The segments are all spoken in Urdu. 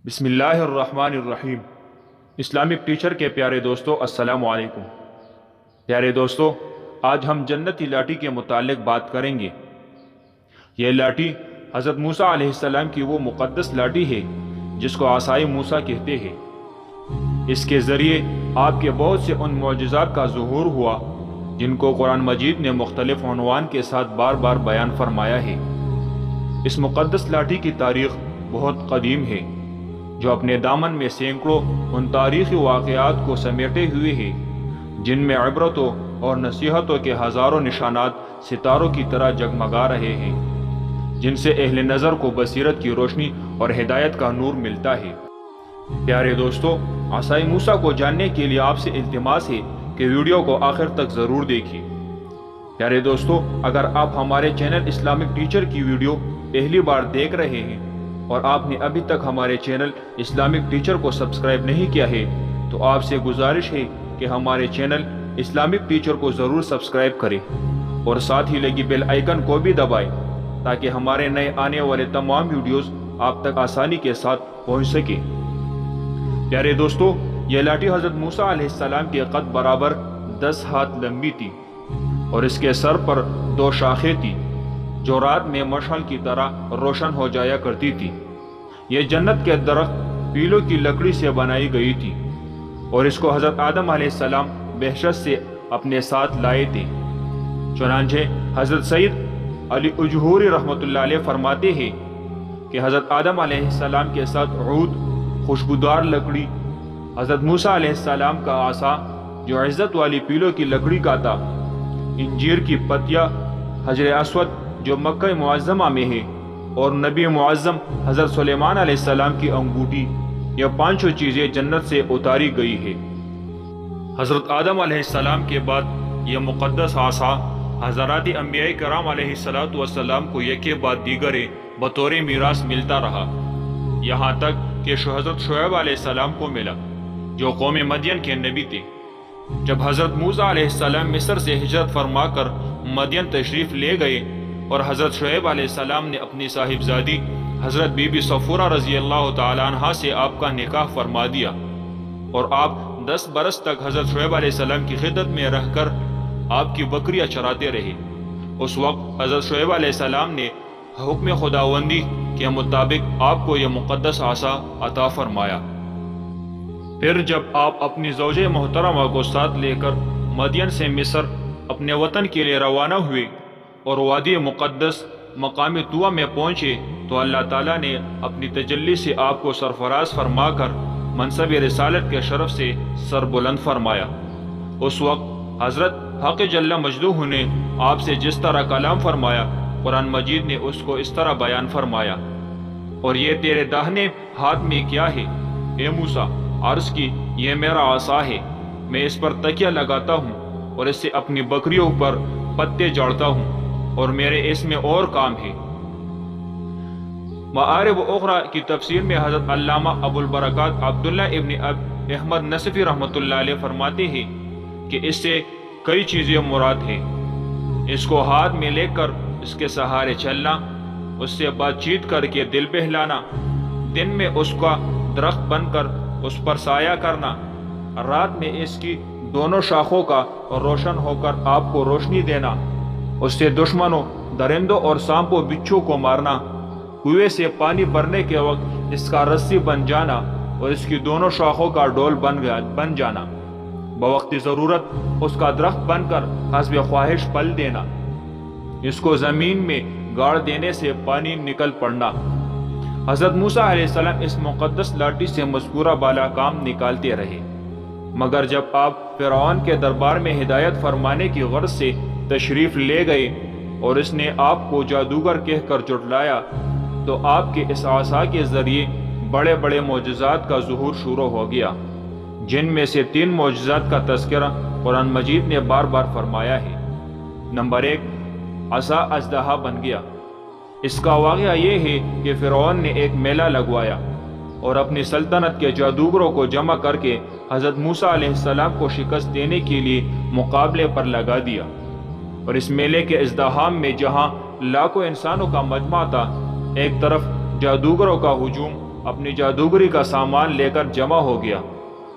بسم اللہ الرحمن الرحیم۔ اسلامک ٹیچر کے پیارے دوستو، السلام علیکم۔ پیارے دوستو، آج ہم جنتی لاٹھی کے متعلق بات کریں گے۔ یہ لاٹھی حضرت موسیٰ علیہ السلام کی وہ مقدس لاٹھی ہے جس کو عصائے موسیٰ کہتے ہیں۔ اس کے ذریعے آپ کے بہت سے ان معجزات کا ظہور ہوا جن کو قرآن مجید نے مختلف عنوان کے ساتھ بار بار بیان فرمایا ہے۔ اس مقدس لاٹھی کی تاریخ بہت قدیم ہے، جو اپنے دامن میں سینکڑوں ان تاریخی واقعات کو سمیٹے ہوئے ہے جن میں عبرتوں اور نصیحتوں کے ہزاروں نشانات ستاروں کی طرح جگمگا رہے ہیں، جن سے اہل نظر کو بصیرت کی روشنی اور ہدایت کا نور ملتا ہے۔ پیارے دوستو، عصائے موسیٰ کو جاننے کے لیے آپ سے التماس ہے کہ ویڈیو کو آخر تک ضرور دیکھیں۔ پیارے دوستو، اگر آپ ہمارے چینل اسلامک ٹیچر کی ویڈیو پہلی بار دیکھ رہے ہیں اور آپ نے ابھی تک ہمارے چینل اسلامک ٹیچر کو سبسکرائب نہیں کیا ہے تو آپ سے گزارش ہے کہ ہمارے چینل اسلامک ٹیچر کو ضرور سبسکرائب کریں اور ساتھ ہی لگی بیل آئیکن کو بھی دبائیں تاکہ ہمارے نئے آنے والے تمام ویڈیوز آپ تک آسانی کے ساتھ پہنچ سکیں۔ پیارے دوستو، یہ لاٹھی حضرت موسیٰ علیہ السلام کے قد برابر 10 ہاتھ لمبی تھی اور اس کے سر پر 2 شاخیں تھی جو رات میں مشعل کی طرح روشن ہو جایا کرتی تھی۔ یہ جنت کے درخت پیلوں کی لکڑی سے بنائی گئی تھی اور اس کو حضرت آدم علیہ السلام بہشت سے اپنے ساتھ لائے تھے۔ چنانچہ حضرت سید علی اجہوری رحمۃ اللہ علیہ فرماتے ہیں کہ حضرت آدم علیہ السلام کے ساتھ عود، خوشبودار لکڑی، حضرت موسیٰ علیہ السلام کا عصا جو عزت والی پیلوں کی لکڑی کا تھا، انجیر کی پتیاں، حجر اسود جو مکہ معظمہ میں ہے، اور نبی معظم حضرت سلیمان علیہ السلام کی انگوٹھی، یہ 5 چیزیں جنت سے اتاری گئی ہے۔ حضرت آدم علیہ السلام کے بعد یہ مقدس عصا حضرات انبیاء کرام علیہ السلام کو یکے بعد دیگر بطور میراث ملتا رہا، یہاں تک کہ حضرت شعیب علیہ السلام کو ملا جو قوم مدین کے نبی تھے۔ جب حضرت موسیٰ علیہ السلام مصر سے ہجرت فرما کر مدین تشریف لے گئے اور حضرت شعیب علیہ السلام نے اپنی صاحبزادی حضرت بی بی صفورہ رضی اللہ تعالیٰ عنہا سے آپ کا نکاح فرما دیا اور آپ 10 برس تک حضرت شعیب علیہ السلام کی خدمت میں رہ کر آپ کی بکریاں چراتے رہے۔ اس وقت حضرت شعیب علیہ السلام نے حکم خداوندی کے مطابق آپ کو یہ مقدس عصا عطا فرمایا۔ پھر جب آپ اپنی زوجہ محترمہ کو ساتھ لے کر مدین سے مصر اپنے وطن کے لیے روانہ ہوئے اور وادی مقدس مقام طویٰ میں پہنچے تو اللہ تعالیٰ نے اپنی تجلی سے آپ کو سرفراز فرما کر منصب رسالت کے شرف سے سر بلند فرمایا۔ اس وقت حضرت حق جل مجدہ نے آپ سے جس طرح کلام فرمایا، قرآن مجید نے اس کو اس طرح بیان فرمایا، اور یہ تیرے داہنے ہاتھ میں کیا ہے اے موسیٰ؟ عرض کی، یہ میرا عصا ہے، میں اس پر تکیہ لگاتا ہوں اور اس سے اپنی بکریوں پر پتے جاڑتا ہوں، اور میرے اس میں اور کام ہے۔ معارب اخرى کی تفسیر میں حضرت علامہ ابو البرکات عبداللہ ابن احمد نصفی رحمۃ اللہ علیہ فرماتے ہیں کہ اس سے کئی چیزیں مراد ہیں۔ اس کو ہاتھ میں لے کر اس کے سہارے چلنا، اس سے بات چیت کر کے دل بہلانا، دن میں اس کا درخت بن کر اس پر سایہ کرنا، رات میں اس کی دونوں شاخوں کا روشن ہو کر آپ کو روشنی دینا، اس سے دشمنوں، درندوں اور سانپوں بچھو کو مارنا، کنویں سے پانی بھرنے کے وقت اس کا رسی بن جانا اور اس کی دونوں شاخوں کا ڈول بن جانا، بوقت ضرورت اس کا درخت بن کر حسب خواہش پل دینا، اس کو زمین میں گاڑ دینے سے پانی نکل پڑنا۔ حضرت موسیٰ علیہ السلام اس مقدس لاٹھی سے مذکورہ بالا کام نکالتے رہے، مگر جب آپ فرعون کے دربار میں ہدایت فرمانے کی غرض سے تشریف لے گئے اور اس نے آپ کو جادوگر کہہ کر جھٹلایا تو آپ کے اس عصا کے ذریعے بڑے بڑے معجزات کا ظہور شروع ہو گیا، جن میں سے 3 معجزات کا تذکرہ قرآن مجید نے بار بار فرمایا ہے۔ نمبر 1، عصا اژدہا بن گیا۔ اس کا واقعہ یہ ہے کہ فرعون نے ایک میلہ لگوایا اور اپنی سلطنت کے جادوگروں کو جمع کر کے حضرت موسیٰ علیہ السلام کو شکست دینے کے لیے مقابلے پر لگا دیا، اور اس میلے کے ازدحام میں جہاں لاکھوں انسانوں کا مجمع تھا، ایک طرف جادوگروں کا ہجوم اپنی جادوگری کا سامان لے کر جمع ہو گیا،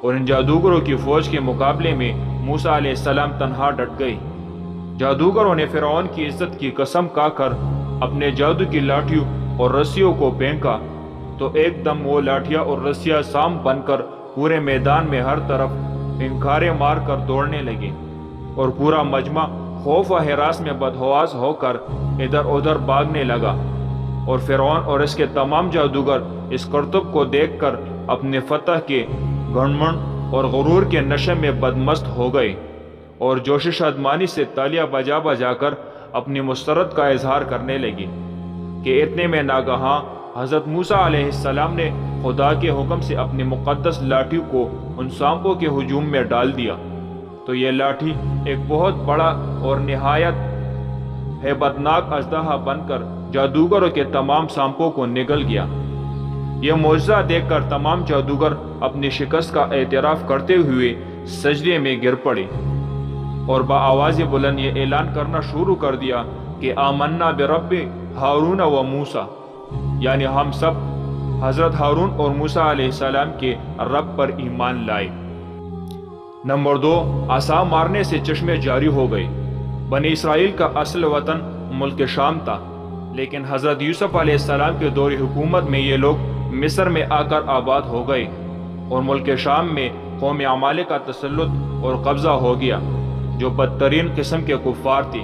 اور ان جادوگروں کی فوج کے مقابلے میں موسیٰ علیہ السلام تنہا ڈٹ گئی۔ جادوگروں نے فرعون کی عزت کی قسم کھا کر اپنے جادو کی لاٹھیوں اور رسیوں کو پھینکا، تو ایک دم وہ لاٹھیاں اور رسیاں سام بن کر پورے میدان میں ہر طرف پھنکارے مار کر دوڑنے لگے، اور پورا مجمع خوف و ہراس میں بدحواس ہو کر ادھر ادھر بھاگنے لگا، اور فرعون اور اس کے تمام جادوگر اس کرتب کو دیکھ کر اپنے فتح کے گھمنڈ اور غرور کے نشے میں بدمست ہو گئے، اور جوش شادمانی سے تالیاں بجا بجا کر اپنی مسرت کا اظہار کرنے لگے کہ اتنے میں ناگہاں حضرت موسیٰ علیہ السلام نے خدا کے حکم سے اپنی مقدس لاٹھی کو ان سانپوں کے ہجوم میں ڈال دیا، تو یہ لاٹھی ایک بہت بڑا اور نہایت ہیبتناک اژدہا بن کر جادوگروں کے تمام سانپوں کو نگل گیا۔ یہ معجزہ دیکھ کر تمام جادوگر اپنی شکست کا اعتراف کرتے ہوئے سجدے میں گر پڑے، اور بآواز بلند یہ اعلان کرنا شروع کر دیا کہ آمنا برب ہارون و موسیٰ، یعنی ہم سب حضرت ہارون اور موسیٰ علیہ السلام کے رب پر ایمان لائے۔ نمبر 2، عصا مارنے سے چشمے جاری ہو گئے۔ بنی اسرائیل کا اصل وطن ملک شام تھا، لیکن حضرت یوسف علیہ السلام کے دور حکومت میں یہ لوگ مصر میں آ کر آباد ہو گئے، اور ملک شام میں قوم عمالق کا تسلط اور قبضہ ہو گیا، جو بدترین قسم کے کفار تھی۔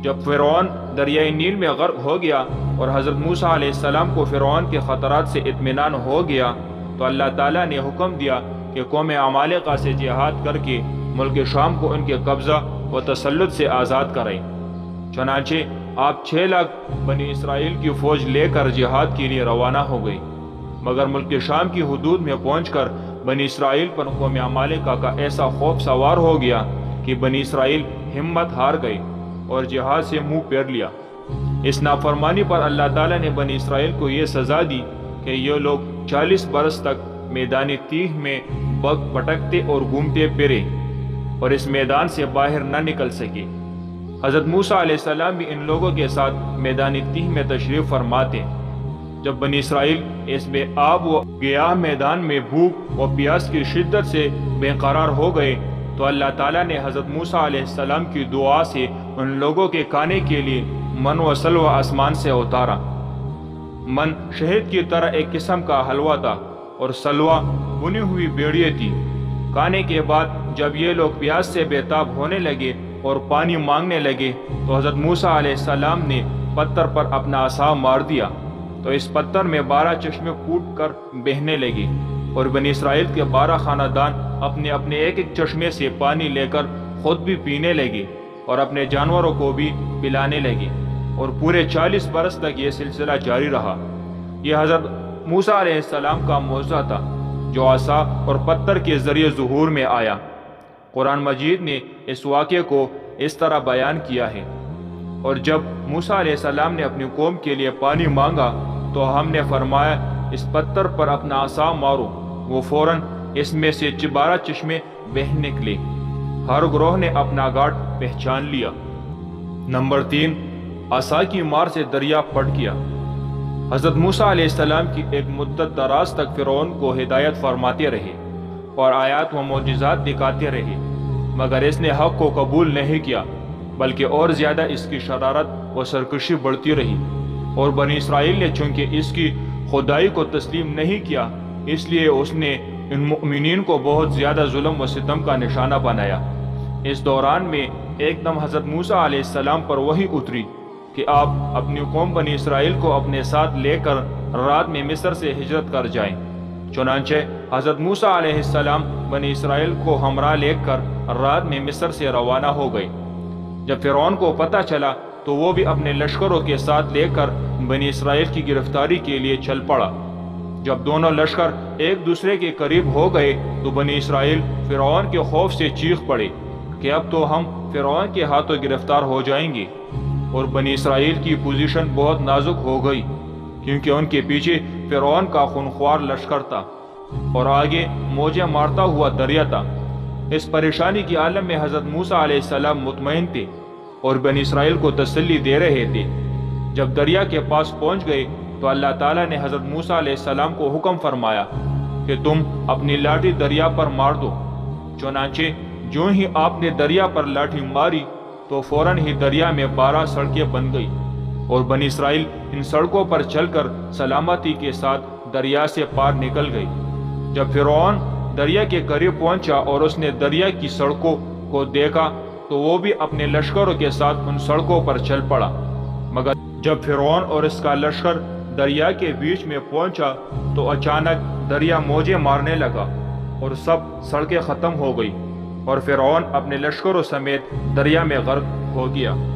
جب فرعون دریائے نیل میں غرق ہو گیا اور حضرت موسیٰ علیہ السلام کو فرعون کے خطرات سے اطمینان ہو گیا، تو اللہ تعالیٰ نے حکم دیا کہ قوم عمالقہ سے جہاد کر کے ملک شام کو ان کے قبضہ و تسلط سے آزاد کریں۔ چنانچہ آپ 6 لاکھ بنی اسرائیل کی فوج لے کر جہاد کے لیے روانہ ہو گئی، مگر ملک شام کی حدود میں پہنچ کر بنی اسرائیل پر قوم عمالقہ کا ایسا خوف سوار ہو گیا کہ بنی اسرائیل ہمت ہار گئی اور جہاد سے منہ پھیر لیا۔ اس نافرمانی پر اللہ تعالیٰ نے بنی اسرائیل کو یہ سزا دی کہ یہ لوگ 40 برس تک میدان تیہ میں بھٹکتے اور گھومتے پھرے اور اس میدان سے باہر نہ نکل سکے۔ حضرت موسیٰ علیہ السلام بھی ان لوگوں کے ساتھ میدان تیہ میں تشریف فرماتے۔ جب بنی اسرائیل اس بے آب و گیاہ میدان میں بھوک و پیاس کی شدت سے بے قرار ہو گئے، تو اللہ تعالیٰ نے حضرت موسیٰ علیہ السلام کی دعا سے ان لوگوں کے کھانے کے لیے من و سلوہ آسمان سے اتارا۔ من شہد کی طرح ایک قسم کا حلوہ تھا، اور سلوہ بنی ہوئی بیڑیے تھی۔ کھانے کے بعد جب یہ لوگ پیاس سے بے تاب ہونے لگے اور پانی مانگنے لگے، تو حضرت موسیٰ علیہ السلام نے پتھر پر اپنا عصا مار دیا، تو اس پتھر میں 12 چشمے پھوٹ کر بہنے لگے، اور بنی اسرائیل کے 12 خاندان اپنے اپنے ایک ایک چشمے سے پانی لے کر خود بھی پینے لگے اور اپنے جانوروں کو بھی پلانے لگے، اور پورے 40 برس تک یہ سلسلہ جاری رہا۔ یہ حضرت موسیٰ علیہ السلام کا معجزہ تھا جو عصا اور پتھر کے ذریعے ظہور میں آیا۔ قرآن مجید نے اس واقعے کو اس طرح بیان کیا ہے، اور جب موسیٰ علیہ السلام نے اپنی قوم کے لیے پانی مانگا تو ہم نے فرمایا اس پتھر پر اپنا عصا مارو، وہ فوراً اس میں سے 12 چشمے بہہ نکلے۔ ہر گروہ نے اپنا گھاٹ پہچان لیا۔ نمبر 3، عصا کی مار سے دریا پھٹ گیا۔ حضرت موسیٰ علیہ السلام کی ایک مدت دراز تک فرعون کو ہدایت فرماتے رہے اور آیات و معجزات دکھاتے رہے، مگر اس نے حق کو قبول نہیں کیا، بلکہ اور زیادہ اس کی شرارت و سرکشی بڑھتی رہی، اور بنی اسرائیل نے چونکہ اس کی خدائی کو تسلیم نہیں کیا، اس لیے اس نے ان مؤمنین کو بہت زیادہ ظلم و ستم کا نشانہ بنایا۔ اس دوران میں ایک دم حضرت موسیٰ علیہ السلام پر وحی اتری کہ آپ اپنی قوم بنی اسرائیل کو اپنے ساتھ لے کر رات میں مصر سے ہجرت کر جائیں۔ چنانچہ حضرت موسیٰ علیہ السلام بنی اسرائیل کو ہمراہ لے کر رات میں مصر سے روانہ ہو گئے۔ جب فرعون کو پتہ چلا تو وہ بھی اپنے لشکروں کے ساتھ لے کر بنی اسرائیل کی گرفتاری کے لیے چل پڑا۔ جب دونوں لشکر ایک دوسرے کے قریب ہو گئے تو بنی اسرائیل فرعون کے خوف سے چیخ پڑے کہ اب تو ہم فرعون کے ہاتھوں گرفتار ہو جائیں گے، اور بنی اسرائیل کی پوزیشن بہت نازک ہو گئی کیونکہ ان کے پیچھے فرعون کا خونخوار لشکر تھا اور آگے موجیں مارتا ہوا دریا تھا۔ اس پریشانی کی عالم میں حضرت موسیٰ علیہ السلام مطمئن تھے اور بنی اسرائیل کو تسلی دے رہے تھے۔ جب دریا کے پاس پہنچ گئے تو اللہ تعالیٰ نے حضرت موسیٰ علیہ السلام کو حکم فرمایا کہ تم اپنی لاٹھی دریا پر مار دو۔ چنانچہ جو ہی آپ نے دریا پر لاٹھی ماری تو فوراً ہی دریا میں 12 سڑکیں بن گئی، اور بنی اسرائیل ان سڑکوں پر چل کر سلامتی کے ساتھ دریا سے پار نکل گئی۔ جب فرعون دریا کے قریب پہنچا اور اس نے دریا کی سڑکوں کو دیکھا تو وہ بھی اپنے لشکروں کے ساتھ ان سڑکوں پر چل پڑا، مگر جب فرعون اور اس کا لشکر دریا کے بیچ میں پہنچا تو اچانک دریا موجیں مارنے لگا اور سب سڑکیں ختم ہو گئی، اور فرعون اپنے لشکروں سمیت دریا میں غرق ہو گیا۔